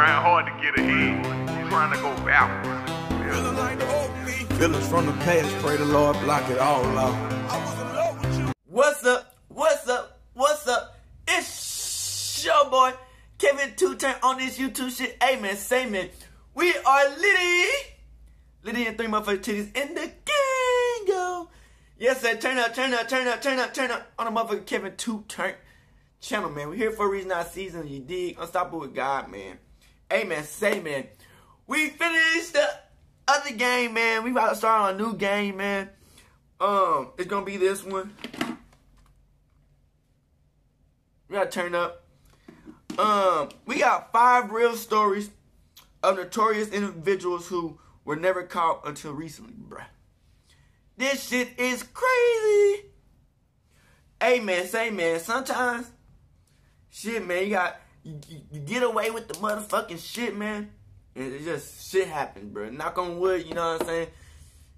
grind hard to get ahead. Trying to go backwards. Feelings from the past, pray the Lord block it all out. What's up? What's up? What's up? It's your boy, Kevintooturnt on this YouTube shit. Hey man, say man, we are Liddy and three motherfucking titties in the gang, yo. Yes sir, turn up on the motherfucking Kevintooturnt channel, man. We're here for a reason, our season, you dig? Unstoppable with God, man. Hey man, say man, we finished the other game, man. We about to start on a new game, man. It's gonna be this one. We gotta turn up. We got 5 real stories of notorious individuals who were never caught until recently, bruh. This shit is crazy. Hey man, say man, sometimes shit, man, you get away with the motherfucking shit, man. And it just shit happens, bro. Knock on wood, you know what I'm saying?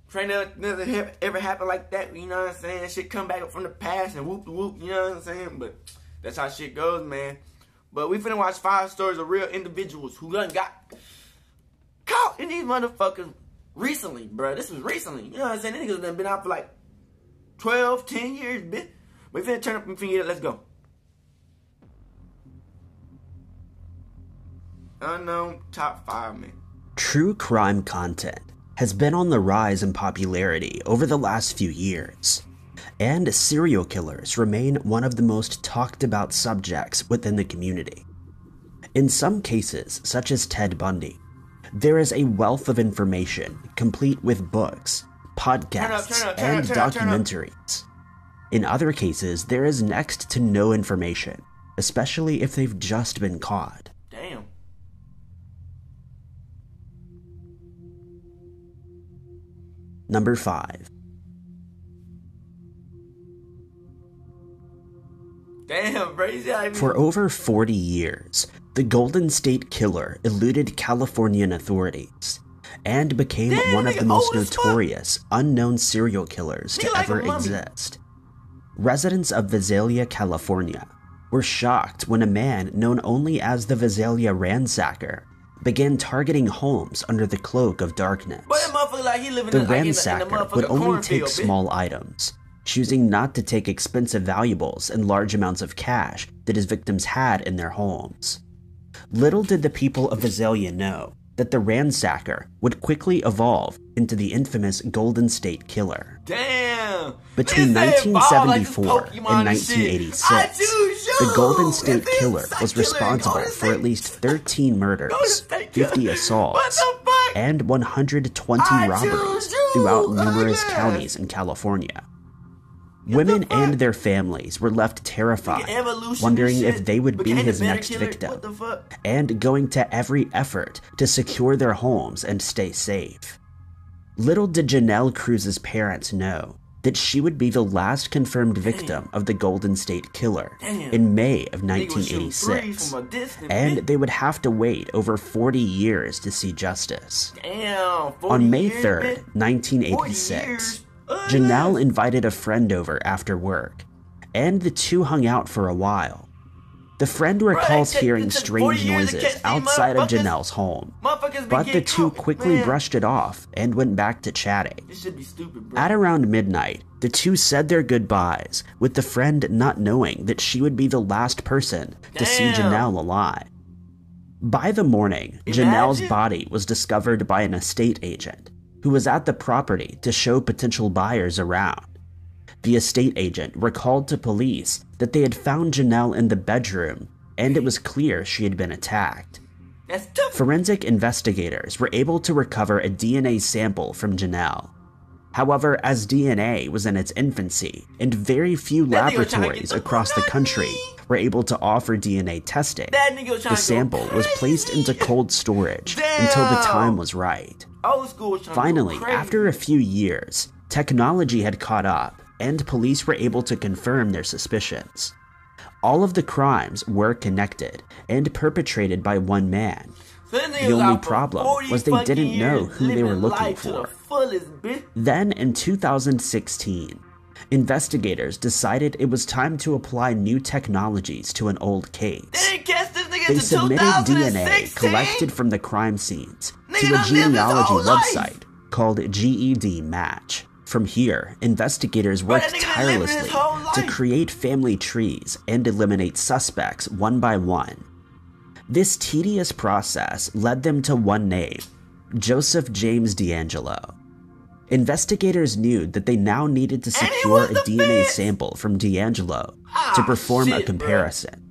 Pray nothing ever happen like that, you know what I'm saying? Shit come back from the past and whoop whoop, you know what I'm saying? But that's how shit goes, man. But we finna watch 5 stories of real individuals who done got caught in these motherfuckers recently, bro. This was recently, you know what I'm saying? These niggas done been out for like 12, 10 years, bitch. We finna turn up and finna get it, let's go. Unknown top 5, man. True crime content has been on the rise in popularity over the last few years, and serial killers remain one of the most talked about subjects within the community. In some cases, such as Ted Bundy, there is a wealth of information complete with books, podcasts, and documentaries. In other cases, there is next to no information, especially if they've just been caught. Damn. Number 5. Damn, bro. For over 40 years, the Golden State Killer eluded Californian authorities and became one of the most notorious unknown serial killers to ever exist. Residents of Visalia, California were shocked when a man known only as the Visalia Ransacker began targeting homes under the cloak of darkness. The ransacker would only take small items, choosing not to take expensive valuables and large amounts of cash that his victims had in their homes. Little did the people of Visalia know that the ransacker would quickly evolve into the infamous Golden State Killer. Damn! Between 1974 and 1986, the Golden State Killer was responsible for at least 13 murders, 50 assaults, and 120 robberies throughout numerous counties in California. Women and their families were left terrified, wondering if they would be his next victim, and going to every effort to secure their homes and stay safe. Little did Janelle Cruz's parents know that she would be the last confirmed victim of the Golden State Killer in May of 1986, and they would have to wait over 40 years to see justice. On May 3rd, 1986, Janelle invited a friend over after work, and the two hung out for a while. The friend recalls hearing strange noises outside of Janelle's home, but the two quickly brushed it off and went back to chatting. At around midnight, the two said their goodbyes, with the friend not knowing that she would be the last person to see Janelle alive. By the morning, Janelle's body was discovered by an estate agent who was at the property to show potential buyers around. The estate agent recalled to police that they had found Janelle in the bedroom, and it was clear she had been attacked. Forensic investigators were able to recover a DNA sample from Janelle. However, as DNA was in its infancy, and very few laboratories across the country were able to offer DNA testing, the sample was placed into cold storage until the time was right. Finally, after a few years, technology had caught up, and police were able to confirm their suspicions. All of the crimes were connected and perpetrated by one man. The only problem was they didn't know who they were looking for. Then, in 2016, investigators decided it was time to apply new technologies to an old case. They submitted DNA collected from the crime scenes to a genealogy website called GED Match. From here, investigators worked tirelessly to create family trees and eliminate suspects one by one. This tedious process led them to one name, Joseph James DeAngelo. Investigators knew that they now needed to secure a DNA sample from DeAngelo to perform a comparison.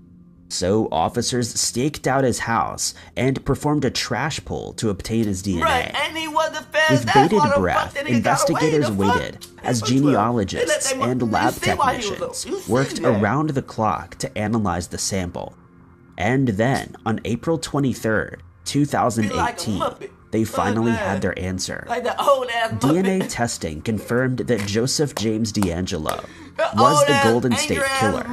So officers staked out his house and performed a trash pull to obtain his DNA. With bated breath, investigators waited as genealogists and lab technicians worked around the clock to analyze the sample. And then, on April 23rd, 2018, they finally had their answer. DNA testing confirmed that Joseph James DeAngelo was the Golden State Killer,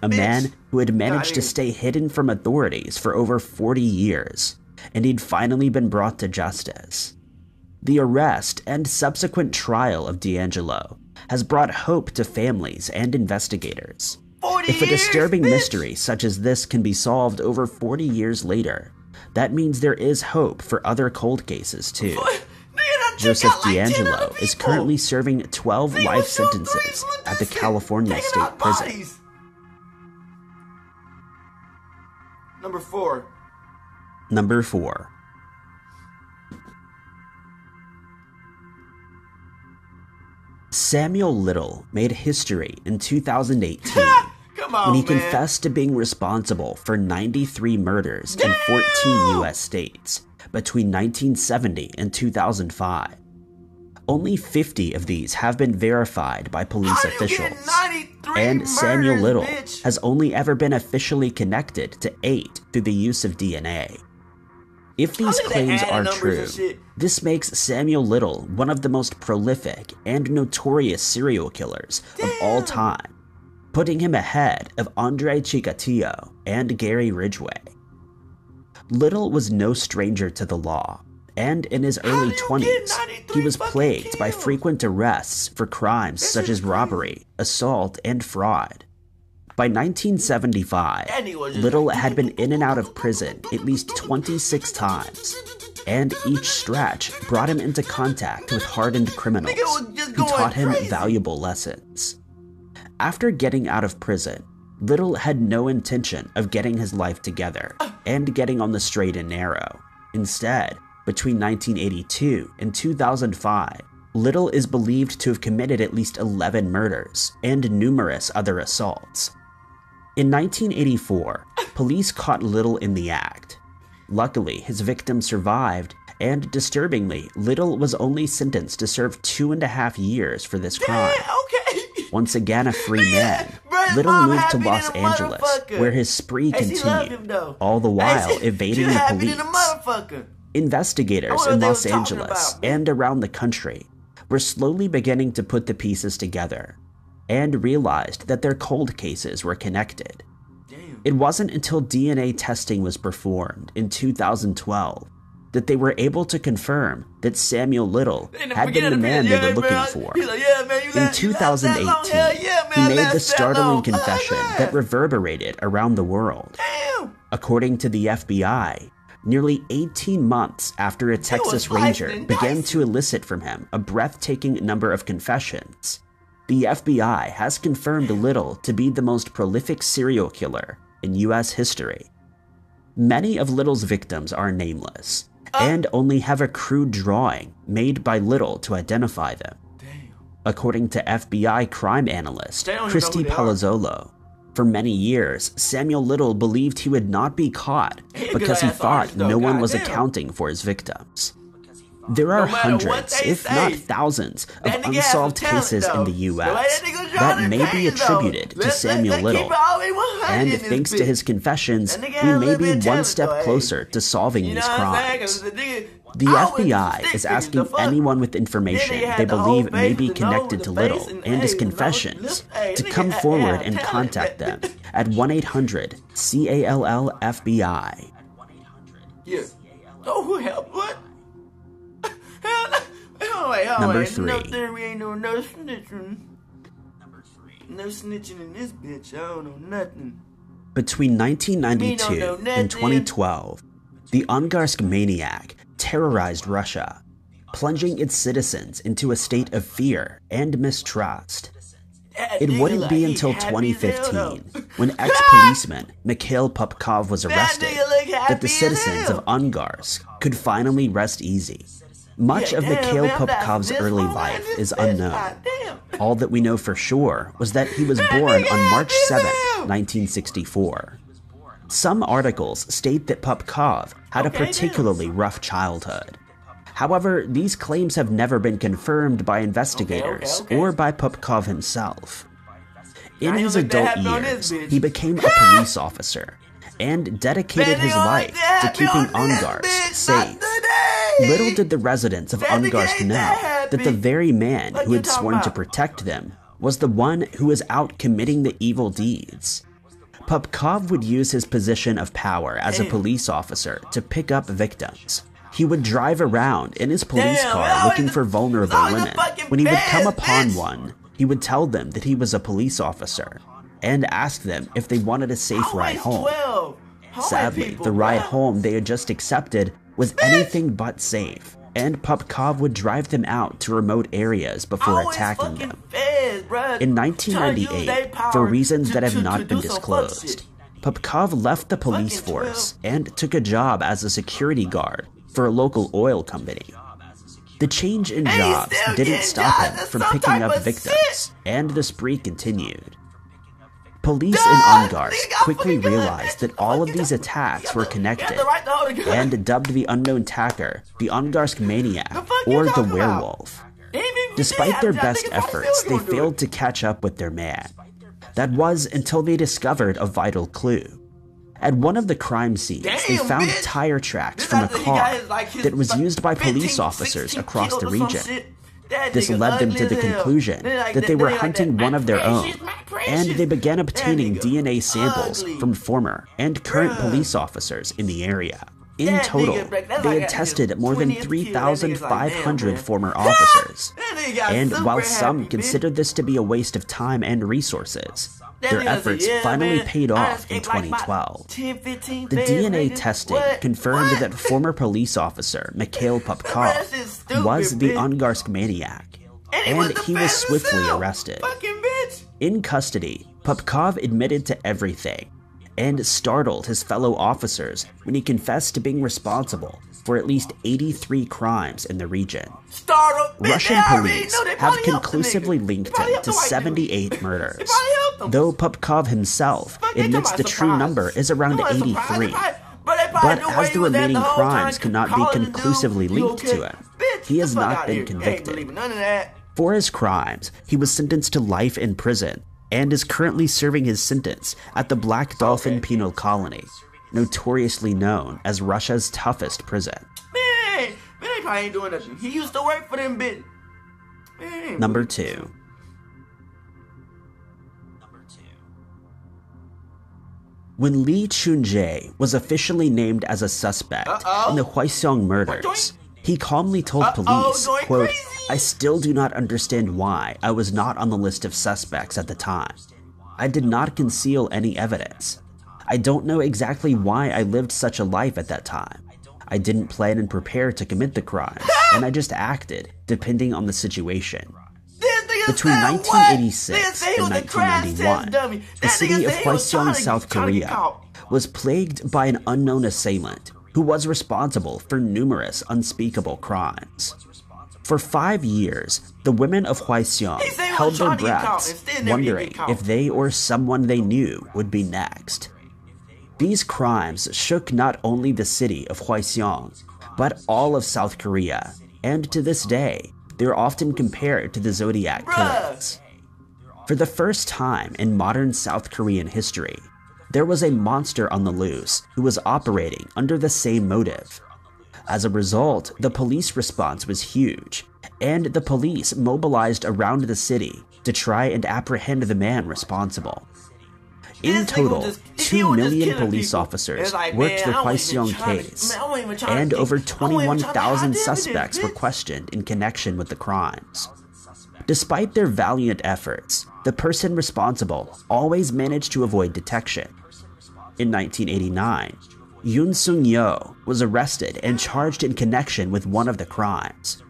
a man who had managed to stay hidden from authorities for over 40 years, and he'd finally been brought to justice. The arrest and subsequent trial of DeAngelo has brought hope to families and investigators. If a disturbing mystery such as this can be solved over 40 years later, that means there is hope for other cold cases too. Joseph DeAngelo is currently serving 12 life sentences at the California State Prison. Number 4. Number 4. Samuel Little made history in 2018 when he confessed to being responsible for 93 murders in 14 U.S. states between 1970 and 2005. Only 50 of these have been verified by police officials, and Samuel Little has only ever been officially connected to 8 through the use of DNA. If these claims are true, this makes Samuel Little one of the most prolific and notorious serial killers of all time, putting him ahead of Andre Chikatilo and Gary Ridgway. Little was no stranger to the law, and in his early 20s, he was plagued by frequent arrests for crimes such as robbery, assault, and fraud. By 1975, Little had been in and out of prison at least 26 times, and each stretch brought him into contact with hardened criminals who taught him valuable lessons. After getting out of prison, Little had no intention of getting his life together and getting on the straight and narrow. Instead, between 1982 and 2005, Little is believed to have committed at least 11 murders and numerous other assaults. In 1984, police caught Little in the act. Luckily, his victim survived, and disturbingly, Little was only sentenced to serve 2.5 years for this crime. Once again a free man, Little moved to Los Angeles, where his spree continued, all the while evading the police. Investigators in Los Angeles and around the country were slowly beginning to put the pieces together, and realized that their cold cases were connected. It wasn't until DNA testing was performed in 2012 that they were able to confirm that Samuel Little had been the man they were looking for. In 2018, he made the startling confession that reverberated around the world. According to the FBI, nearly 18 months after a Texas Ranger began to elicit from him a breathtaking number of confessions, the FBI has confirmed Little to be the most prolific serial killer in U.S. history. Many of Little's victims are nameless, and only have a crude drawing made by Little to identify them. According to FBI crime analyst Christy Palazzolo, for many years, Samuel Little believed he would not be caught because he thought no one was accounting for his victims. There are hundreds, if not thousands, of unsolved cases in the U.S. that may be attributed to Samuel Little, and thanks to his confessions, we may be one step closer to solving these crimes. The FBI is asking anyone with information they believe may be connected to Little and his confessions to come forward and contact them at 1-800-CALL-FBI. Yeah. Oh, help, what? Number 3. We ain't doing no snitching. No snitching in this bitch. I don't know nothing. Between 1992 and 2012, the Undark Maniac terrorized Russia, plunging its citizens into a state of fear and mistrust. It wouldn't be until 2015, when ex-policeman Mikhail Popkov was arrested, that the citizens of Undark could finally rest easy. Much of Mikhail Popkov's early life is unknown. All that we know for sure was that he was born on March 7, 1964. Some articles state that Popkov had a particularly rough childhood. However, these claims have never been confirmed by investigators or by Popkov himself. In his adult years, he became a police officer and dedicated his life to keeping Undark safe. Little did the residents of Undark know that the very man who had sworn to protect them was the one who was out committing the evil deeds. Popkov would use his position of power as a police officer to pick up victims. He would drive around in his police car looking for vulnerable women. When he would come upon one, he would tell them that he was a police officer and ask them if they wanted a safe ride home. Sadly, the ride home they had just accepted was anything but safe, and Popkov would drive them out to remote areas before attacking them. In 1998, for reasons that have not been disclosed, Popkov left the police force and took a job as a security guard for a local oil company. The change in jobs didn't stop him from picking up victims, and the spree continued. Police in Undark quickly realized that all of these attacks were connected, and dubbed the unknown attacker the Undark Maniac, or the Werewolf. Despite their best efforts, they failed to catch up with their man. That was until they discovered a vital clue. At one of the crime scenes, they found tire tracks from a car that was used by police officers across the region. This led them to the conclusion that they were hunting one of their own, and they began obtaining DNA samples from former and current police officers in the area. In total, they had tested more than 3,500 former officers, and while some considered this to be a waste of time and resources, their efforts finally paid off in 2012. The DNA testing confirmed that former police officer Mikhail Popkov was the Undark Maniac, and he was swiftly arrested. In custody, Popkov admitted to everything, and startled his fellow officers when he confessed to being responsible for at least 83 crimes in the region. Russian police have conclusively linked him to 78 murders, though Popkov himself admits the true number is around 83. But as the remaining crimes cannot be conclusively linked to him, he has not been convicted. For his crimes, he was sentenced to life in prison, and is currently serving his sentence at the Black Dolphin Penal Colony, notoriously known as Russia's toughest prison. Man, he probably ain't doing nothing. He used to work for them bitch. Number 2. When Lee Chun-jae was officially named as a suspect in the Huai Murders, he calmly told police, quote, "I still do not understand why I was not on the list of suspects at the time. I did not conceal any evidence. I don't know exactly why I lived such a life at that time. I didn't plan and prepare to commit the crimes, and I just acted, depending on the situation." Between 1986 and 1991, the city of Hwaseong, South Korea, was plagued by an unknown assailant who was responsible for numerous unspeakable crimes. For 5 years, the women of Hwaseong held their breaths, wondering if they or someone they knew would be next. These crimes shook not only the city of Hwaseong, but all of South Korea, and to this day, they're often compared to the Zodiac killings. For the first time in modern South Korean history, there was a monster on the loose who was operating under the same motive. As a result, the police response was huge, and the police mobilized around the city to try and apprehend the man responsible. In total, 2 million police officers worked the Hwaseong case, and over 21,000 suspects were questioned in connection with the crimes. Despite their valiant efforts, the person responsible always managed to avoid detection. in 1989, Yoon Sung-yeol was arrested and charged in connection with one of the crimes.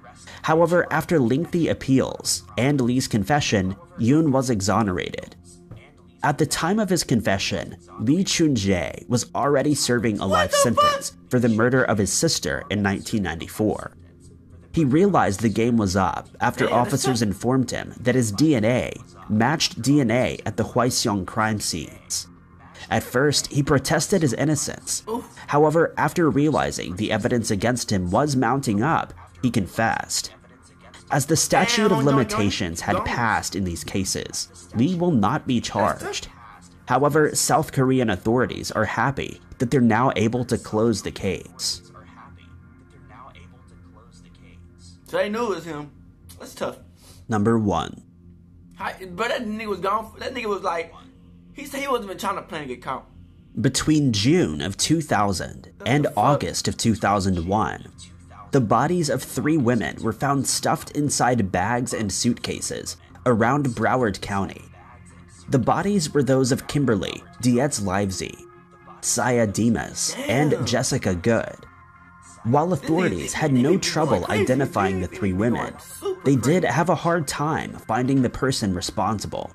However, after lengthy appeals and Lee's confession, Yoon was exonerated. At the time of his confession, Lee Chun-jae was already serving a life sentence for the murder of his sister in 1994. He realized the game was up after officers informed him that his DNA matched DNA at the Hwaseong crime scenes. At first, he protested his innocence. However, after realizing the evidence against him was mounting up, he confessed. As the statute of limitations had passed in these cases, Lee will not be charged. However, South Korean authorities are happy that they're now able to close the case. So they knew it was him. That's tough. Number 1. But that nigga was gone. That nigga was like, he said he wasn't even trying to plan to get caught. Between June of 2000 and August of 2001, the bodies of 3 women were found stuffed inside bags and suitcases around Broward County. The bodies were those of Kimberly Dietz-Livesey, Saya Demas, and Jessica Good. While authorities had no trouble identifying the 3 women, they did have a hard time finding the person responsible.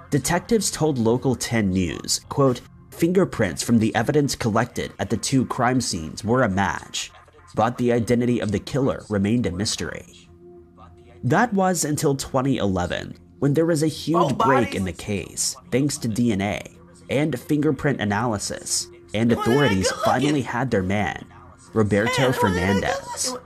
Detectives told Local 10 News, quote, "Fingerprints from the evidence collected at the 2 crime scenes were a match, but the identity of the killer remained a mystery." That was until 2011, when there was a huge break in the case, thanks to DNA and fingerprint analysis, and authorities finally had their man, Roberto Fernandez.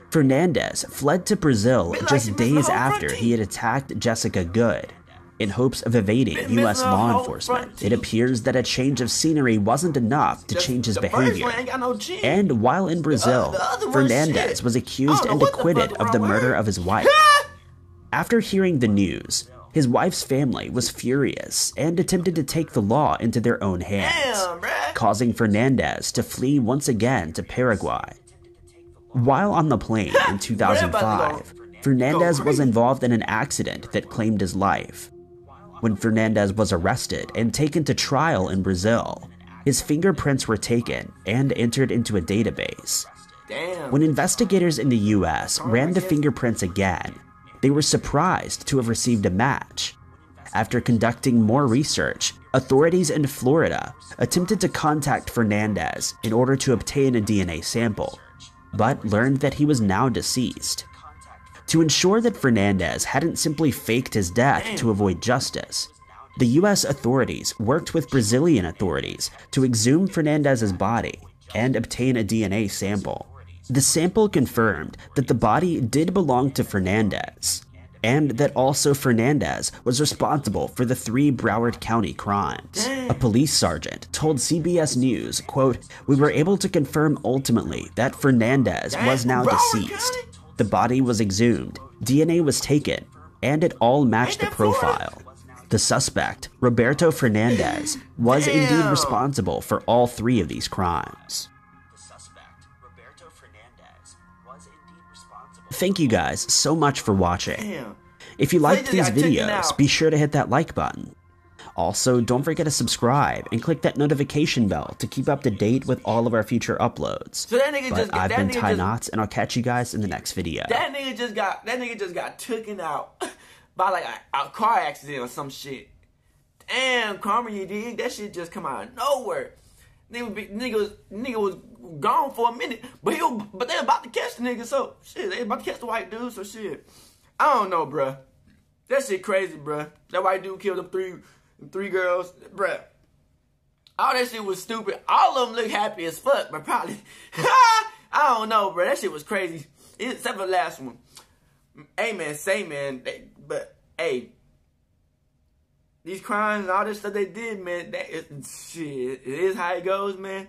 Fernandez fled to Brazil just days after he had attacked Jessica Good. In hopes of evading U.S. law enforcement, it appears that a change of scenery wasn't enough to change his behavior. And while in Brazil, Fernandez was accused and acquitted of the murder of his wife. After hearing the news, his wife's family was furious and attempted to take the law into their own hands, causing Fernandez to flee once again to Paraguay. While on the plane in 2005, Fernandez was involved in an accident that claimed his life. When Fernandez was arrested and taken to trial in Brazil, his fingerprints were taken and entered into a database. When investigators in the US ran the fingerprints again, they were surprised to have received a match. After conducting more research, authorities in Florida attempted to contact Fernandez in order to obtain a DNA sample, but learned that he was now deceased. To ensure that Fernandez hadn't simply faked his death to avoid justice, the US authorities worked with Brazilian authorities to exhume Fernandez's body and obtain a DNA sample. The sample confirmed that the body did belong to Fernandez, and that also Fernandez was responsible for the 3 Broward County crimes. A police sergeant told CBS News, quote, "We were able to confirm ultimately that Fernandez was now deceased. The body was exhumed, DNA was taken, and it all matched the profile. The suspect, Roberto Fernandez, was indeed responsible for all 3 of these crimes." Thank you guys so much for watching. If you liked these videos, be sure to hit that like button. Also, don't forget to subscribe and click that notification bell to keep up to date with all of our future uploads. So that nigga but I've been Ty Knots, and I'll catch you guys in the next video. That nigga just got taken out by like a car accident or some shit. Damn, Karma, you dig? That shit just come out of nowhere. Nigga was gone for a minute, but they about to catch the nigga, so shit, they about to catch the white dude, so shit. I don't know, bruh. That shit crazy, bruh. That white dude killed them three girls, bruh. All that shit was stupid. All of them look happy as fuck, but probably I don't know, bruh. That shit was crazy. Except for the last one. Hey man, but hey. These crimes and all this stuff they did, man, shit, it is how it goes, man.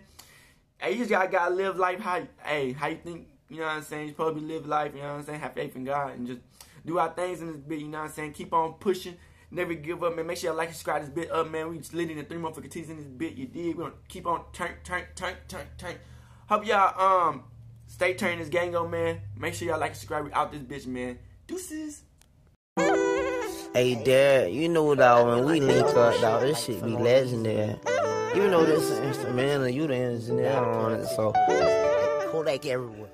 Hey, you just gotta live life how you think, you know what I'm saying? You're supposed to live life, you know what I'm saying? Have faith in God and just do our things in this bit, you know what I'm saying? Keep on pushing, never give up, man. Make sure you like and subscribe this bit up, man. We just lit in the 3 motherfucking T's in this bit, you dig? We're gonna keep on turn. Hope y'all stay turning this gang on, man. Make sure y'all like and subscribe out this bitch, man. Deuces. Hey, Dad, you know what, dog, when we link up, dog, this shit be legendary. Even though this instrumental, you the engineer on it, so Kodak everywhere.